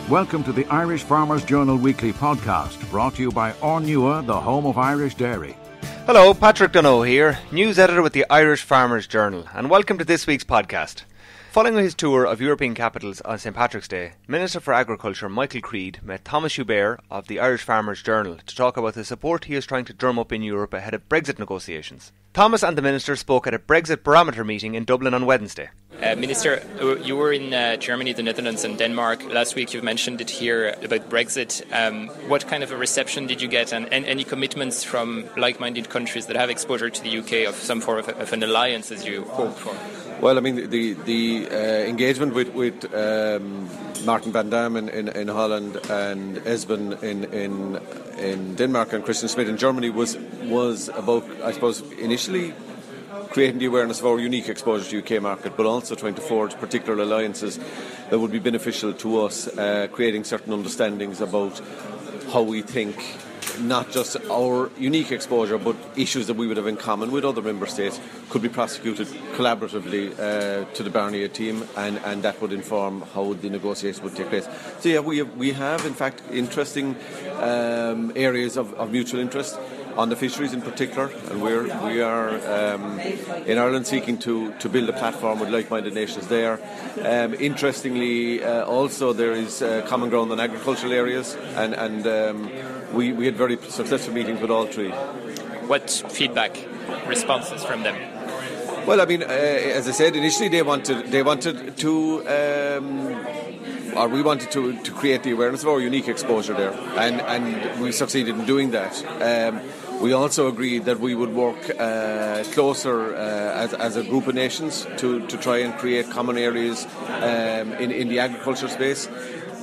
Welcome to the Irish Farmers Journal Weekly Podcast, brought to you by Ornua, the home of Irish dairy. Hello, Patrick Dunno here, news editor with the Irish Farmers Journal, and welcome to this week's podcast. Following his tour of European capitals on St Patrick's Day, Minister for Agriculture Michael Creed met Thomas Hubert of the Irish Farmers Journal to talk about the support he is trying to drum up in Europe ahead of Brexit negotiations. Thomas and the Minister spoke at a Brexit barometer meeting in Dublin on Wednesday. Minister, you were in Germany, the Netherlands and Denmark. Last week you've mentioned it here about Brexit. What kind of a reception did you get, and any commitments from like-minded countries that have exposure to the UK of some form of an alliance as you hoped for? Well, I mean, the engagement with Martin van Dam in Holland and Esben in Denmark and Christian Schmidt in Germany was about, I suppose, initially creating the awareness of our unique exposure to the UK market, but also trying to forge particular alliances that would be beneficial to us, creating certain understandings about how we think not just our unique exposure, but issues that we would have in common with other member states could be prosecuted collaboratively to the Barnier team, and that would inform how the negotiations would take place. So yeah, we have in fact interesting areas of mutual interest on the fisheries in particular, and we are in Ireland seeking to build a platform with like-minded nations there. Interestingly, also there is common ground on agricultural areas, and we had very successful meetings with all three. What feedback, responses from them? Well, I mean, as I said, initially we wanted to create the awareness of our unique exposure there, and we succeeded in doing that. We also agreed that we would work closer as a group of nations to try and create common areas in the agriculture space.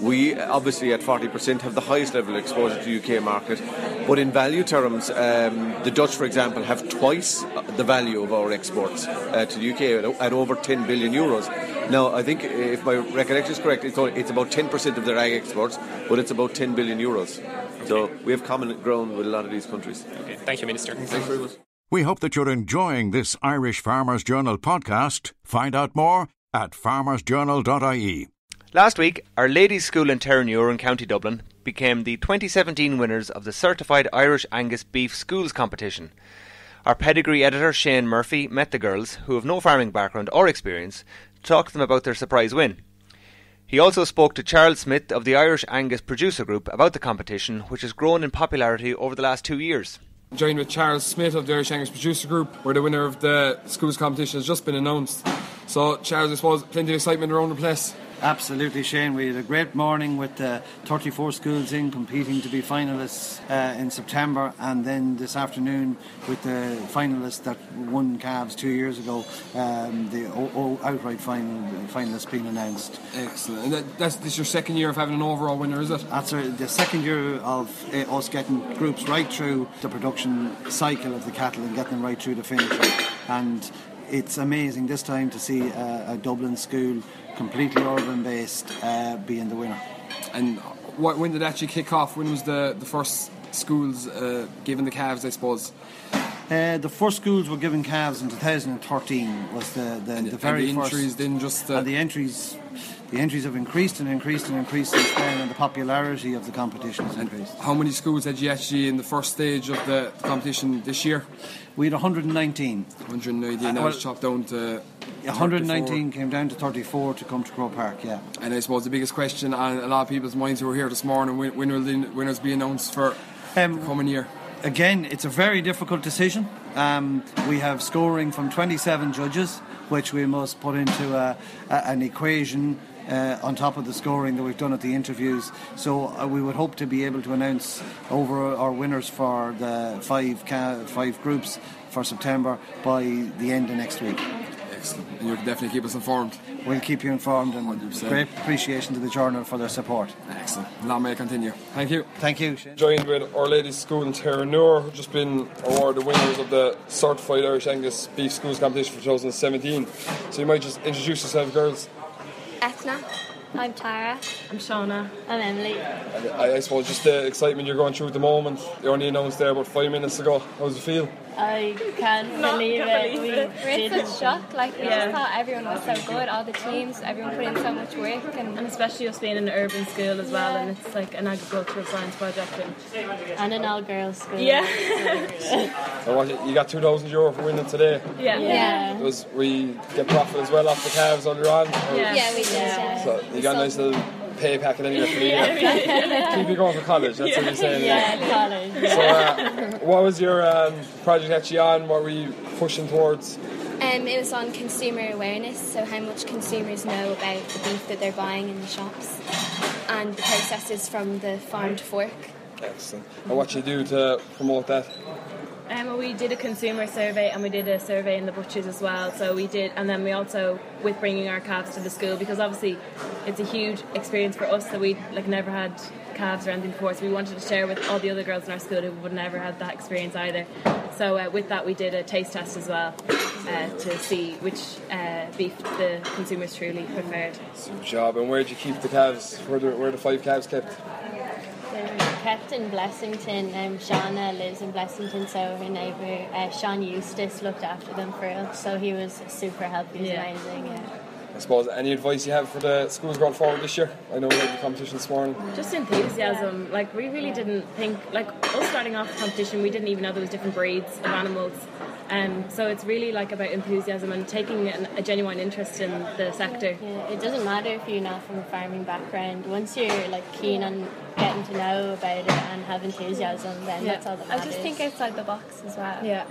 We obviously at 40% have the highest level of exposure to the UK market, but in value terms, the Dutch, for example, have twice the value of our exports to the UK at over 10 billion euros. Now, I think if my recollection is correct, it's about 10% of their ag exports, but it's about 10 billion euros. So we have common ground with a lot of these countries. Okay, thank you, Minister. Thanks very much. We hope that you're enjoying this Irish Farmers Journal podcast. Find out more at farmersjournal.ie. Last week, our ladies' school in Terranure in County Dublin became the 2017 winners of the Certified Irish Angus Beef Schools competition. Our pedigree editor Shane Murphy met the girls, who have no farming background or experience, to talk to them about their surprise win. He also spoke to Charles Smith of the Irish Angus Producer Group about the competition, which has grown in popularity over the last 2 years. I'm joined with Charles Smith of the Irish Angus Producer Group, where the winner of the schools competition has just been announced. So, Charles, I suppose plenty of excitement around the place. Absolutely, Shane. We had a great morning with 34 schools in competing to be finalists in September, and then this afternoon with the finalists that won calves 2 years ago, the outright finalists being announced. Excellent. And this is your second year of having an overall winner, is it? That's the second year of us getting groups right through the production cycle of the cattle and getting them right through the finish. And it's amazing this time to see a Dublin school, completely urban based, being the winner. And when did it actually kick off? When was the first schools given the calves, I suppose? The first schools were given calves in 2013 was the very and the first. Entries then just and the entries have increased and increased and increased since then, and the popularity of the competition has increased. How many schools had you actually in the first stage of the competition this year? We had 119. 119, now it's chopped down to 119 34. came down to 34 to come to Croke Park, yeah. And I suppose the biggest question on a lot of people's minds who are here this morning, when will the winners be announced for the coming year? Again, it's a very difficult decision. We have scoring from 27 judges, which we must put into an equation on top of the scoring that we've done at the interviews. So we would hope to be able to announce over our winners for the five groups for September by the end of next week. Excellent. And you'll definitely keep us informed. We'll keep you informed, and 100%. Great appreciation to the journal for their support. Excellent. Long may it continue. Thank you. Thank you, Shane. Joined with Our Lady's School in Terranure, who've just been awarded the winners of the Certified Irish Angus Beef Schools competition for 2017. So you might just introduce yourself, girls. Etna. I'm Tara. I'm Shauna. I'm Emily. And I suppose just the excitement you're going through at the moment. You only announced there about 5 minutes ago. How does it feel? I can't believe it. We're in such shock. Like, we just thought everyone was so good, all the teams, everyone put in so much work. And especially us being in an urban school as well, and it's like an agricultural science project. And an all-girls school. Yeah. So you got €2,000 for winning today. Yeah. We get profit as well off the calves earlier on. Yeah, we did. So you got a nice little pay packet anyway for the year. Keep you going for college, that's what you're saying. Yeah, college. So what was your project actually on? What were you pushing towards? It was on consumer awareness, so how much consumers know about the beef that they're buying in the shops and the processes from the farm to fork. Excellent. And what you do to promote that? We did a consumer survey, and we did a survey in the butchers as well. So we did, and then we also, with bringing our calves to the school, because obviously it's a huge experience for us that we never had calves or anything before, so we wanted to share with all the other girls in our school who would never had that experience either. So with that we did a taste test as well to see which beef the consumers truly preferred. Good job. And where did you keep the calves? Where are the 5 calves kept? They were kept in Blessington. Shauna lives in Blessington, so her neighbour Sean Eustace looked after them for us, so he was super helpful. He was amazing. I suppose, any advice you have for the schools going forward this year? I know we had the competition this morning. Just enthusiasm. We really didn't think, us starting off the competition, we didn't even know there was different breeds of animals. So it's really about enthusiasm and taking a genuine interest in the sector. Yeah, it doesn't matter if you're not from a farming background. Once you're keen on getting to know about it and have enthusiasm, then that's all that matters. I just think outside the box as well. Yeah.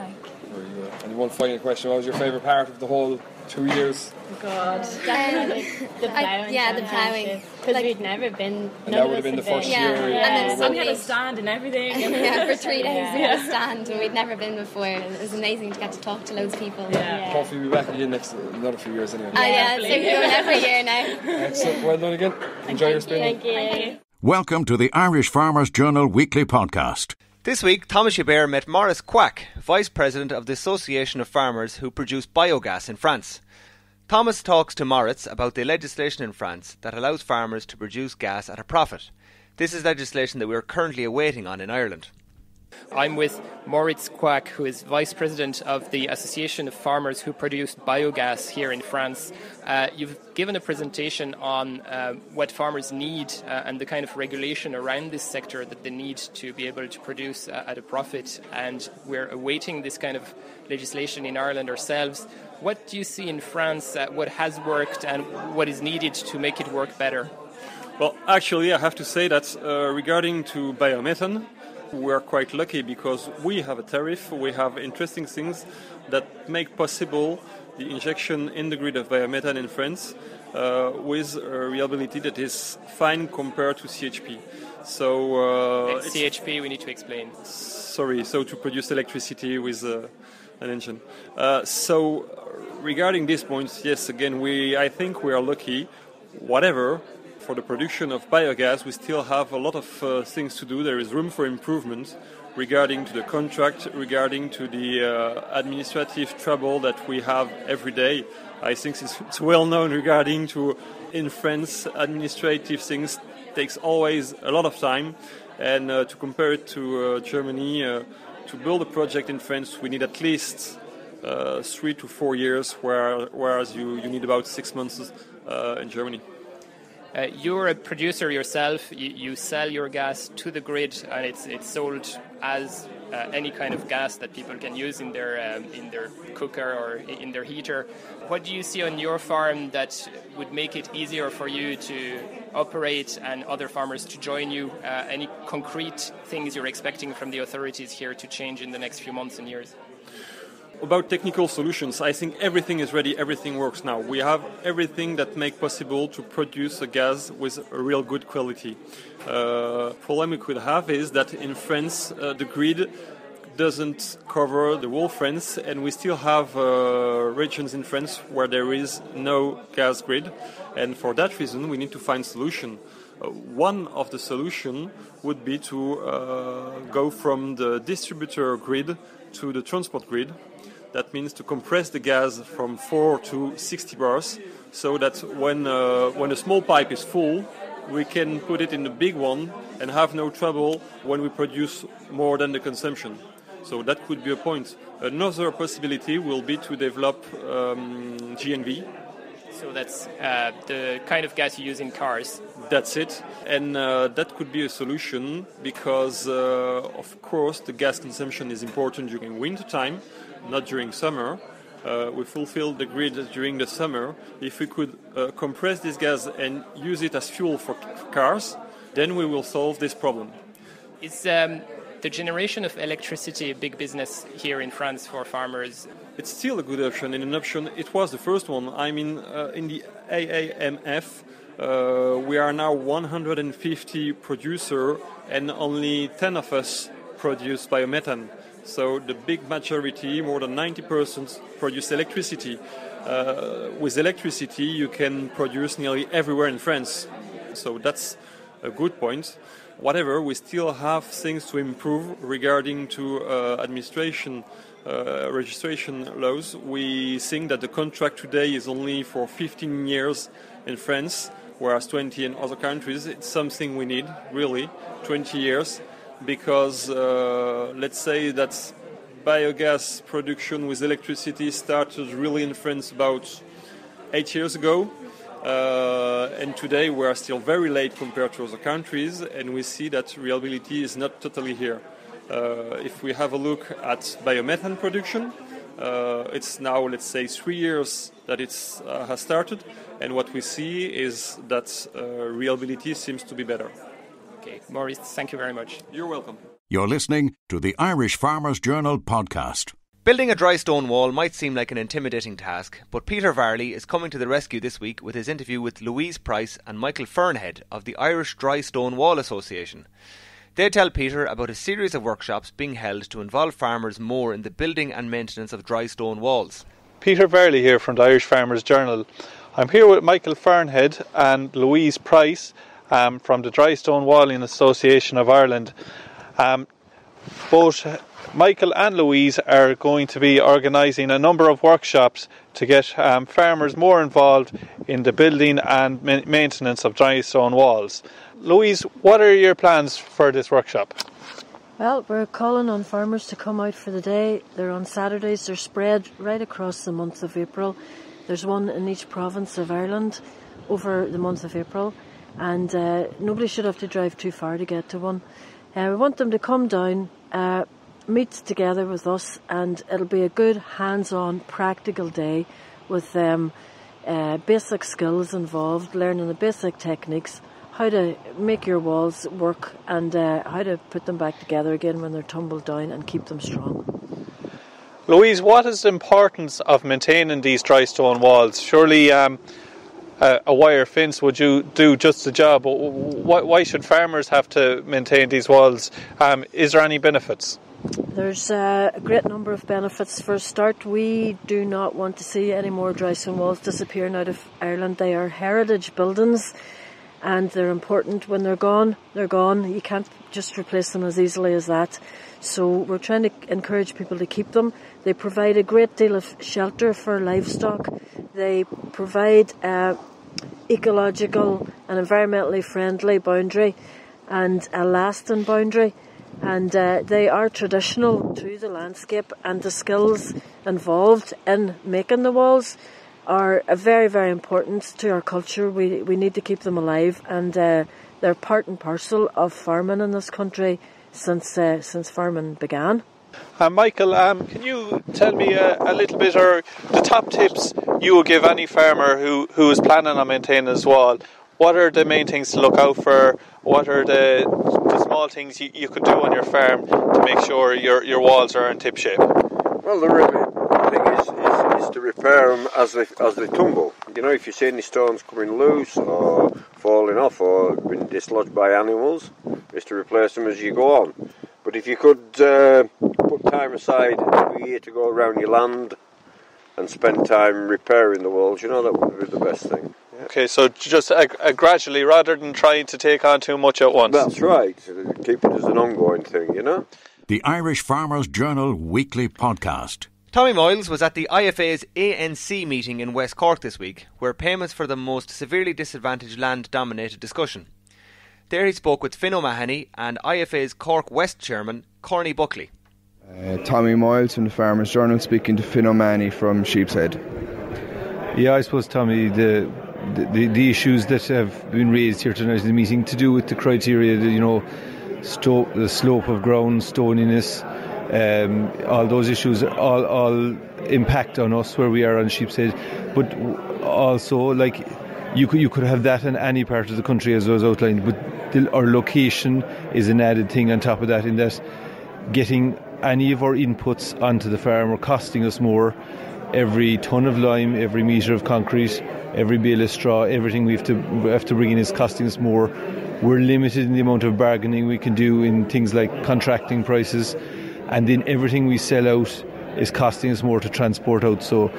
And one final question: what was your favourite part of the whole 2 years? God, definitely the ploughing. The ploughing. Because we'd never been. And that would have been the first year. And then we had a stand and everything. For 3 days we had a stand, and we'd never been before. And it was amazing to get to talk to loads of people. Hopefully we'll be back again another few years anyway. So we're doing every year now. Excellent. Well done again. Enjoy your spin. Thank you. Welcome to the Irish Farmers Journal weekly podcast. This week, Thomas Joubert met Maurice Quack, Vice President of the Association of Farmers who produce biogas in France. Thomas talks to Maurice about the legislation in France that allows farmers to produce gas at a profit. This is legislation that we are currently awaiting on in Ireland. I'm with Maurice Quack, who is Vice President of the Association of Farmers who produce biogas here in France. You've given a presentation on what farmers need and the kind of regulation around this sector that they need to be able to produce at a profit, and we're awaiting this kind of legislation in Ireland ourselves. What do you see in France, what has worked and what is needed to make it work better? Well, actually, I have to say that regarding to biomethane, we are quite lucky because we have a tariff, we have interesting things that make possible the injection in the grid of biomethane in France with a reliability that is fine compared to CHP. So CHP, we need to explain. Sorry, so to produce electricity with an engine. So regarding these points, yes, again, I think we are lucky. Whatever, for the production of biogas, we still have a lot of things to do. There is room for improvement regarding to the contract, regarding to the administrative trouble that we have every day. I think it's well known regarding to, in France, administrative things takes always a lot of time. And to compare it to Germany, to build a project in France, we need at least 3 to 4 years, whereas you need about 6 months in Germany. You're a producer yourself. You sell your gas to the grid, and it's sold as any kind of gas that people can use in their cooker or in their heater. What do you see on your farm that would make it easier for you to operate and other farmers to join you? Any concrete things you're expecting from the authorities here to change in the next few months and years? About technical solutions, I think everything is ready, everything works now. We have everything that makes possible to produce a gas with a real good quality. Problem we could have is that in France, the grid doesn't cover the whole France, and we still have regions in France where there is no gas grid, and for that reason we need to find solution. One of the solutions would be to go from the distributor grid to the transport grid. That means to compress the gas from 4 to 60 bars, so that when a small pipe is full, we can put it in the big one and have no trouble when we produce more than the consumption. So that could be a point. Another possibility will be to develop GNV. So that's the kind of gas you use in cars. That's it. And that could be a solution because, of course, the gas consumption is important during winter time, not during summer. We fulfill the grid during the summer. If we could compress this gas and use it as fuel for cars, then we will solve this problem. Is the generation of electricity a big business here in France for farmers? It's still a good option, and an option, it was the first one. I mean, in the AAMF, we are now 150 producers, and only 10 of us produce biomethane. So the big majority, more than 90%, produce electricity. With electricity, you can produce nearly everywhere in France. So that's a good point. Whatever, we still have things to improve regarding to administration registration laws. We think that the contract today is only for 15 years in France, whereas 20 in other countries. It's something we need, really, 20 years. Because let's say that biogas production with electricity started really in France about 8 years ago, and today we are still very late compared to other countries, and we see that reliability is not totally here. If we have a look at biomethane production, it's now, let's say, 3 years that it has started, and what we see is that reliability seems to be better. Okay, Maurice, thank you very much. You're welcome. You're listening to the Irish Farmers Journal podcast. Building a dry stone wall might seem like an intimidating task, but Peter Varley is coming to the rescue this week with his interview with Louise Price and Michael Fernhead of the Irish Dry Stone Wall Association. They tell Peter about a series of workshops being held to involve farmers more in the building and maintenance of dry stone walls. Peter Varley here from the Irish Farmers Journal. I'm here with Michael Fernhead and Louise Price from the Dry Stone Walling Association of Ireland. Both Michael and Louise are going to be organising a number of workshops to get farmers more involved in the building and maintenance of dry stone walls. Louise, what are your plans for this workshop? Well, we're calling on farmers to come out for the day. They're on Saturdays. They're spread right across the month of April. There's one in each province of Ireland over the month of April. And nobody should have to drive too far to get to one. We want them to come down, meet together with us, and it'll be a good hands-on practical day with basic skills involved, learning the basic techniques, how to make your walls work, and how to put them back together again when they're tumbled down and keep them strong. Louise, what is the importance of maintaining these dry stone walls? Surely a wire fence would you do just the job. Why should farmers have to maintain these walls? Is there any benefits? There's a great number of benefits. For a start, we do not want to see any more dry stone walls disappearing out of Ireland. They are heritage buildings and they're important. When they're gone, they're gone. You can't just replace them as easily as that. So we're trying to encourage people to keep them. They provide a great deal of shelter for livestock. They provide ecological and environmentally friendly boundary and a lasting boundary, and they are traditional to the landscape, and the skills involved in making the walls are very, very important to our culture. We need to keep them alive, and they're part and parcel of farming in this country since farming began. Michael, can you tell me a little bit, or the top tips you would give any farmer who is planning on maintaining his wall? What are the main things to look out for? What are the small things you could do on your farm to make sure your walls are in tip shape? Well, the really thing is to repair them as they tumble. You know, if you see any stones coming loose or falling off or being dislodged by animals, is to replace them as you go on. But if you could put time aside every year to go around your land and spend time repairing the walls, you know, that would be the best thing. Yeah. Okay, so just gradually, rather than trying to take on too much at once. That's right. Keep it as an ongoing thing, you know. The Irish Farmers Journal Weekly Podcast. Tommy Moyles was at the IFA's ANC meeting in West Cork this week, where payments for the most severely disadvantaged land dominated discussion. There he spoke with Finn O'Mahony and IFA's Cork West chairman, Corny Buckley. Tommy Moyles from the Farmers Journal speaking to Finn O'Mahony from Sheepshead. Yeah, I suppose, Tommy, the issues that have been raised here tonight in the meeting to do with the criteria, the slope of ground, stoniness, all those issues all impact on us where we are on Sheepshead, but also you could have that in any part of the country as was outlined, but our location is an added thing on top of that, in that getting any of our inputs onto the farm are costing us more. Every ton of lime, every metre of concrete, every bale of straw, everything we have to bring in is costing us more. We're limited in the amount of bargaining we can do in things like contracting prices, and then everything we sell out is costing us more to transport out. So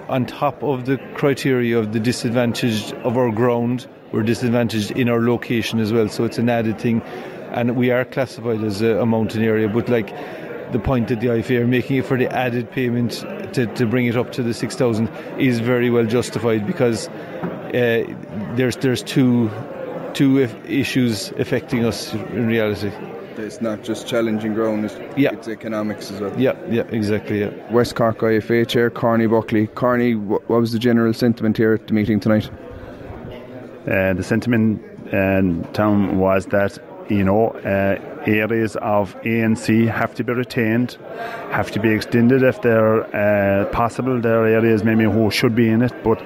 on top of the criteria of the disadvantage of our ground, we're disadvantaged in our location as well. So it's an added thing, and we are classified as a mountain area. But the point that the IFA are making it for the added payment to bring it up to the 6,000 is very well justified, because there's two issues affecting us in reality. It's not just challenging ground, it's economics as well. Yeah, exactly. Yeah. West Cork IFA Chair Corny Buckley. Corny, what was the general sentiment here at the meeting tonight? The sentiment, Tom, was that areas of ANC have to be retained, have to be extended if they're possible. There are areas maybe who should be in it, but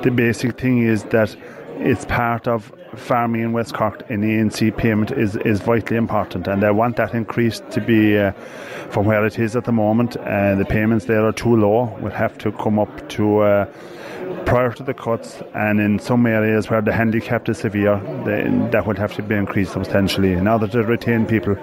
the basic thing is that it's part of farming in West Cork, and ANC payment is vitally important, and I want that increase to be from where it is at the moment. The payments there are too low. We'll have to come up to prior to the cuts, and in some areas where the handicap is severe, that would have to be increased substantially in order to retain people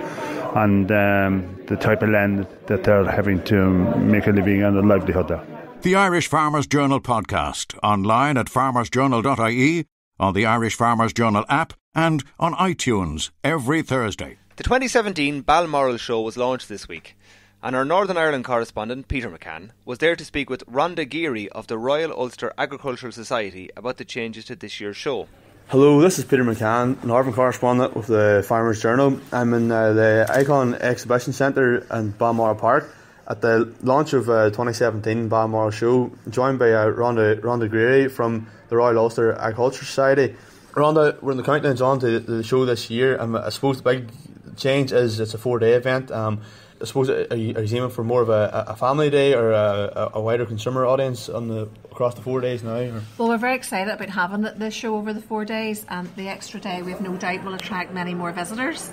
on the type of land that they're having to make a living and a livelihood there. The Irish Farmers Journal podcast, online at farmersjournal.ie, on the Irish Farmers Journal app, and on iTunes every Thursday. The 2017 Balmoral Show was launched this week, and our Northern Ireland correspondent, Peter McCann, was there to speak with Rhonda Geary of the Royal Ulster Agricultural Society about the changes to this year's show. Hello, this is Peter McCann, Northern correspondent with the Farmers Journal. I'm in the Icon Exhibition Centre in Balmoral Park at the launch of 2017 Balmoral Show, joined by Rhonda Geary from the Royal Ulster Agricultural Society. Rhonda, we're in the countdown on to the show this year, and I suppose the big change is it's a 4-day event. I suppose, are you aiming for more of a family day or a wider consumer audience across the 4 days now? Or? Well, we're very excited about having the show over the 4 days, and the extra day we have no doubt will attract many more visitors.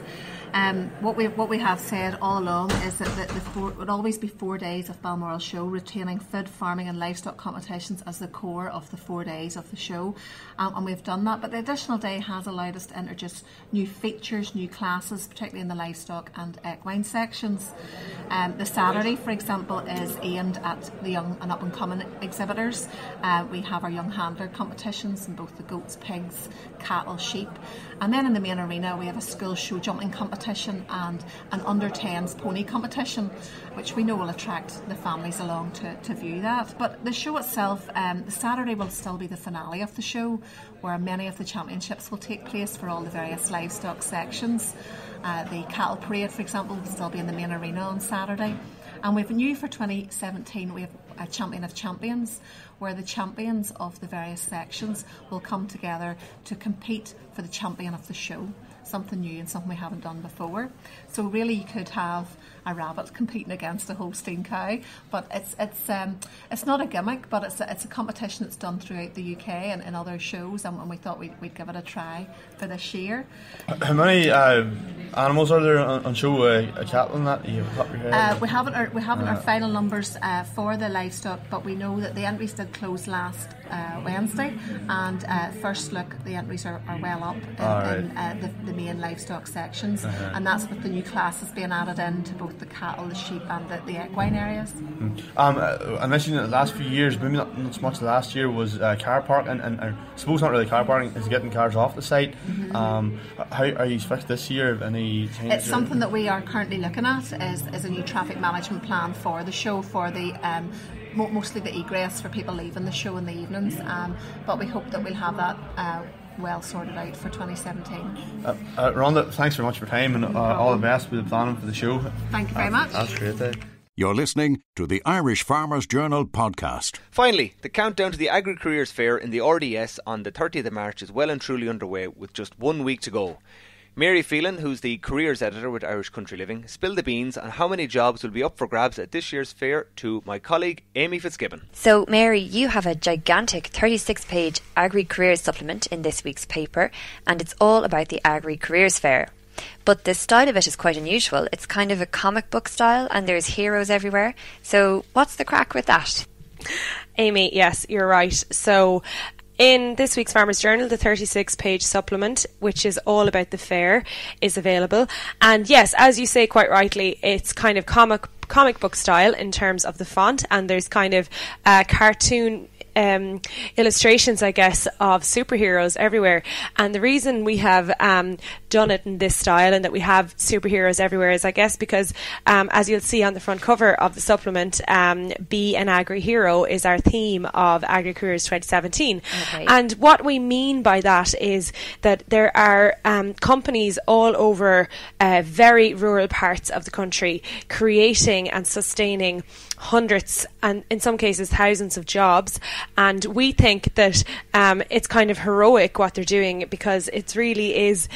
What we have said all along is that it would always be 4 days of Balmoral Show, retaining food, farming and livestock competitions as the core of the 4 days of the show, and we've done that. But the additional day has allowed us to introduce new features, new classes, particularly in the livestock and equine sections. The Saturday, for example, is aimed at the young and up-and-coming exhibitors. We have our young handler competitions in both the goats, pigs, cattle, sheep, and then in the main arena we have a school show jumping competition and an under-10s pony competition, which we know will attract the families along to view that. But the show itself, the Saturday will still be the finale of the show, where many of the championships will take place for all the various livestock sections. The cattle parade, for example, will still be in the main arena on Saturday. And we've new for 2017, we have a Champion of Champions, where the champions of the various sections will come together to compete for the champion of the show. Something new and something we haven't done before. So really you could have a rabbit competing against a Holstein cow, but it's not a gimmick, but it's a competition that's done throughout the UK and in other shows, and we thought we'd give it a try for this year. How many animals are there on show? A cattle and that? We haven't our final numbers for the livestock, but we know that the entries did close last Wednesday, and first look, the entries are well up in the main livestock sections, and that's with the new classes being added into both the cattle, the sheep and the equine areas. I mentioned in the last few years, maybe not so much last year, was car park, and I suppose not really car parking, is getting cars off the site. How are you fixed this year? Any changes? It's something that we are currently looking at is a new traffic management plan for the show, for the mostly the egress for people leaving the show in the evenings, but we hope that we'll have that well sorted out for 2017. Rhonda, thanks very much for your time, and all the best with the planning for the show. Thank you very much. That's great. You're listening to the Irish Farmers Journal podcast. Finally, the countdown to the Agri-Careers Fair in the RDS on the 30th of March is well and truly underway, with just 1 week to go. Mary Phelan, who's the careers editor with Irish Country Living, spilled the beans on how many jobs will be up for grabs at this year's fair to my colleague Amy Fitzgibbon. So, Mary, you have a gigantic 36-page Agri-Careers supplement in this week's paper, and it's all about the Agri-Careers Fair. But the style of it is quite unusual. It's kind of a comic book style, and there's heroes everywhere. So, what's the crack with that? Amy, yes, you're right. So, in this week's Farmers Journal, the 36-page supplement, which is all about the fair, is available. And yes, as you say quite rightly, it's kind of comic book style in terms of the font, and there's kind of cartoon illustrations, I guess, of superheroes everywhere. And the reason we have done it in this style and that we have superheroes everywhere is, I guess, because as you'll see on the front cover of the supplement, Be an Agri-Hero is our theme of Agri-Careers 2017. Okay. And what we mean by that is that there are companies all over very rural parts of the country creating and sustaining hundreds and in some cases thousands of jobs, and we think that it's kind of heroic what they're doing, because it really is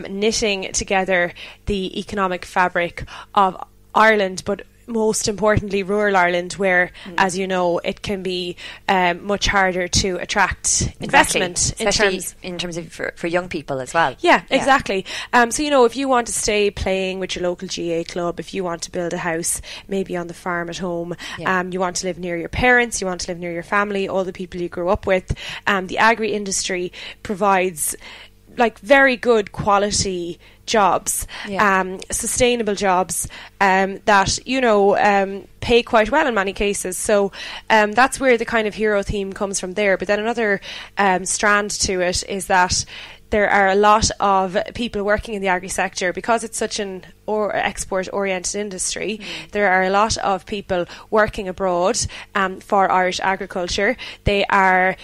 knitting together the economic fabric of Ireland, but most importantly rural Ireland, where as you know it can be much harder to attract investment, especially in terms of for young people as well. Exactly. So you know, if you want to stay playing with your local GA club, if you want to build a house maybe on the farm at home, you want to live near your parents, you want to live near your family, all the people you grew up with, the agri industry provides like very good quality jobs, sustainable jobs that, you know, pay quite well in many cases. So that's where the kind of hero theme comes from there. But then another strand to it is that there are a lot of people working in the agri sector, because it's such an export-oriented industry. There are a lot of people working abroad for Irish agriculture. They're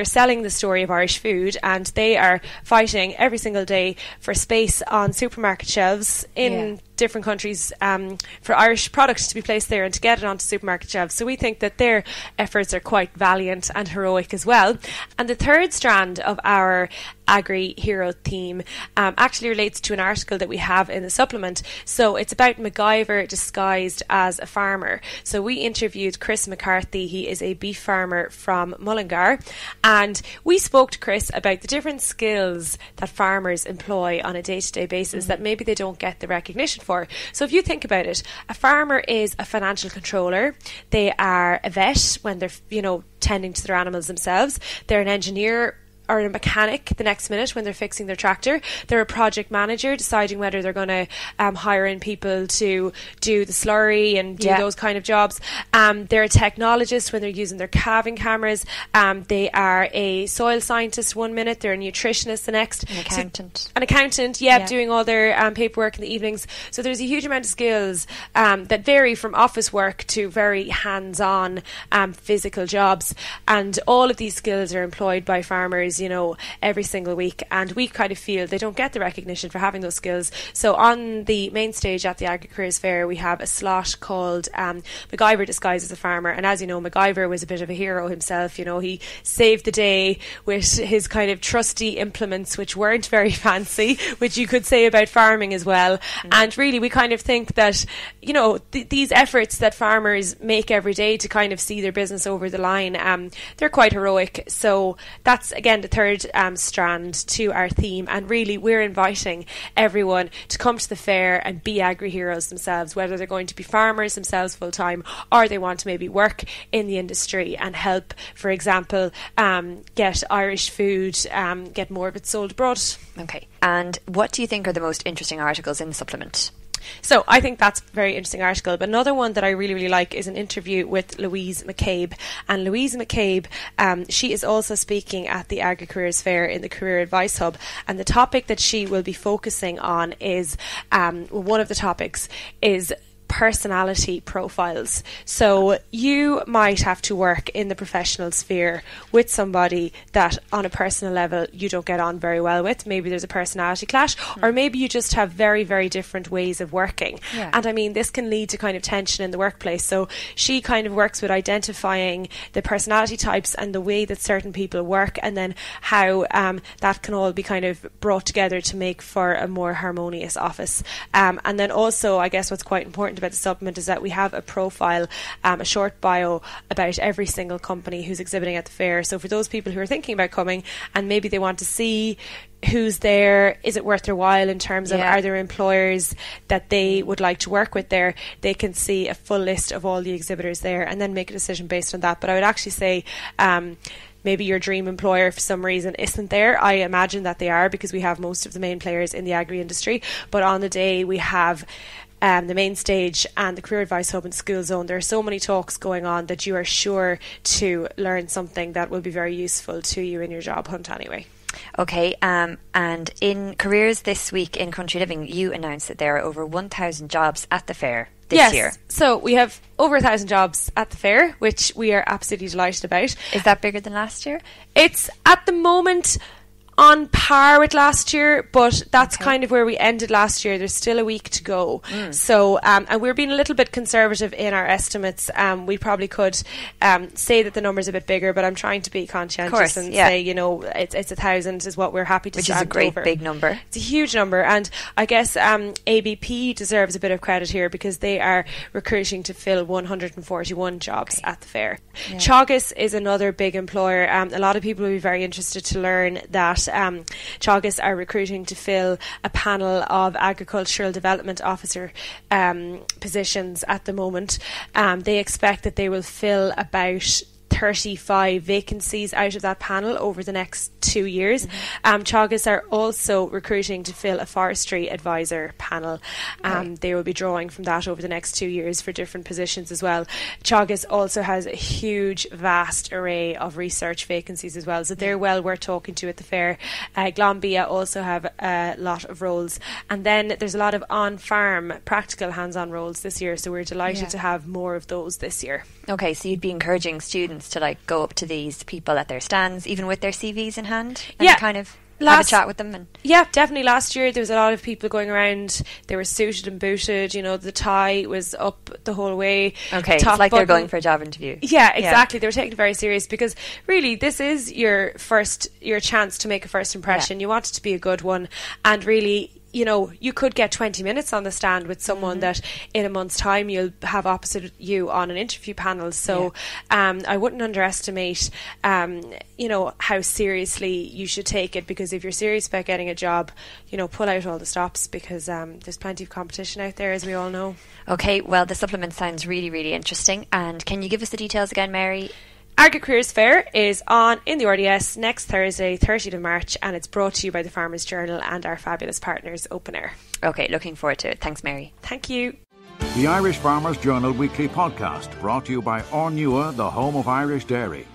selling the story of Irish food, and they are fighting every single day for space on supermarket shelves in different countries for Irish products to be placed there and to get it onto supermarket shelves. So we think that their efforts are quite valiant and heroic as well. And the third strand of our Agri-Hero theme actually relates to an article that we have in the supplement. So it's about MacGyver disguised as a farmer. So we interviewed Chris McCarthy. He is a beef farmer from Mullingar, and we spoke to Chris about the different skills that farmers employ on a day-to-day basis that maybe they don't get the recognition for. So if you think about it, a farmer is a financial controller. They are a vet when they're, you know, tending to their animals themselves. They're an engineer or a mechanic the next minute when they're fixing their tractor. They're a project manager, deciding whether they're going to hire in people to do the slurry and do those kind of jobs. They're a technologist when they're using their calving cameras. They are a soil scientist one minute, they're a nutritionist the next. An accountant, doing all their paperwork in the evenings. So there's a huge amount of skills that vary from office work to very hands-on physical jobs. And all of these skills are employed by farmers, you know, every single week, and we kind of feel they don't get the recognition for having those skills. So on the main stage at the Agri-Careers Fair, we have a slot called MacGyver disguised as a farmer, and as you know, MacGyver was a bit of a hero himself. You know, he saved the day with his kind of trusty implements, which weren't very fancy, which you could say about farming as well. And really, we kind of think that, you know, these efforts that farmers make every day to kind of see their business over the line, they're quite heroic. So that's, again, the third strand to our theme, and really we're inviting everyone to come to the fair and be agri-heroes themselves, whether they're going to be farmers themselves full-time or they want to maybe work in the industry and help, for example, get Irish food, get more of it sold abroad. Okay. And what do you think are the most interesting articles in the supplement? So I think that's a very interesting article. But another one that I really, really like is an interview with Louise McCabe. And Louise McCabe, she is also speaking at the Agri-Careers Fair in the Career Advice Hub. And the topic that she will be focusing on is, one of the topics is personality profiles. So you might have to work in the professional sphere with somebody that on a personal level you don't get on very well with. Maybe there's a personality clash, or maybe you just have very, very different ways of working. And I mean, this can lead to kind of tension in the workplace. So she kind of works with identifying the personality types and the way that certain people work, and then how that can all be kind of brought together to make for a more harmonious office. And then also, I guess what's quite important about the supplement is that we have a profile, a short bio about every single company who's exhibiting at the fair. So for those people who are thinking about coming and maybe they want to see who's there, is it worth their while in terms of are there employers that they would like to work with there, they can see a full list of all the exhibitors there and then make a decision based on that. But I would actually say maybe your dream employer for some reason isn't there. I imagine that they are, because we have most of the main players in the agri industry. But on the day we have the main stage and the Career Advice Hub and School Zone. There are so many talks going on that you are sure to learn something that will be very useful to you in your job hunt anyway. Okay, and in Careers this week in Country Living, you announced that there are over 1,000 jobs at the fair this year. So we have over 1,000 jobs at the fair, which we are absolutely delighted about. Is that bigger than last year? It's at the moment on par with last year, but that's kind of where we ended last year. There's still a week to go. So, and we're being a little bit conservative in our estimates. We probably could say that the number's a bit bigger, but I'm trying to be conscientious and say, you know, it's 1,000 is what we're happy to Which stand is a great over. big number. It's a huge number, and I guess ABP deserves a bit of credit here because they are recruiting to fill 141 jobs at the fair. Teagasc is another big employer. A lot of people will be very interested to learn that Teagasc are recruiting to fill a panel of agricultural development officer positions at the moment. They expect that they will fill about 35 vacancies out of that panel over the next 2 years. Teagasc are also recruiting to fill a forestry advisor panel. They will be drawing from that over the next 2 years for different positions as well. Teagasc also has a huge, vast array of research vacancies as well, so they're well worth talking to at the fair. Glanbia also have a lot of roles, and then there's a lot of on-farm practical hands-on roles this year, so we're delighted to have more of those this year. Okay, so you'd be encouraging students to like go up to these people at their stands, even with their CVs in hand, and kind of have a chat with them. And definitely. Last year there was a lot of people going around. They were suited and booted. You know, the tie was up the whole way. Okay, it's like they're going for a job interview. Yeah, exactly. They were taking it very serious because really this is your chance to make a first impression. You want it to be a good one, and really, you know, you could get 20 minutes on the stand with someone that in a month's time you'll have opposite you on an interview panel. So I wouldn't underestimate, you know, how seriously you should take it, because if you're serious about getting a job, you know, pull out all the stops, because there's plenty of competition out there, as we all know. Okay, well, the supplement sounds really, really interesting. And can you give us the details again, Mary? Agri-Careers Fair is on in the RDS next Thursday, 30th of March, and it's brought to you by the Farmers Journal and our fabulous partners, Open Air. Okay, looking forward to it. Thanks, Mary. Thank you. The Irish Farmers Journal Weekly Podcast, brought to you by Ornua, the home of Irish dairy.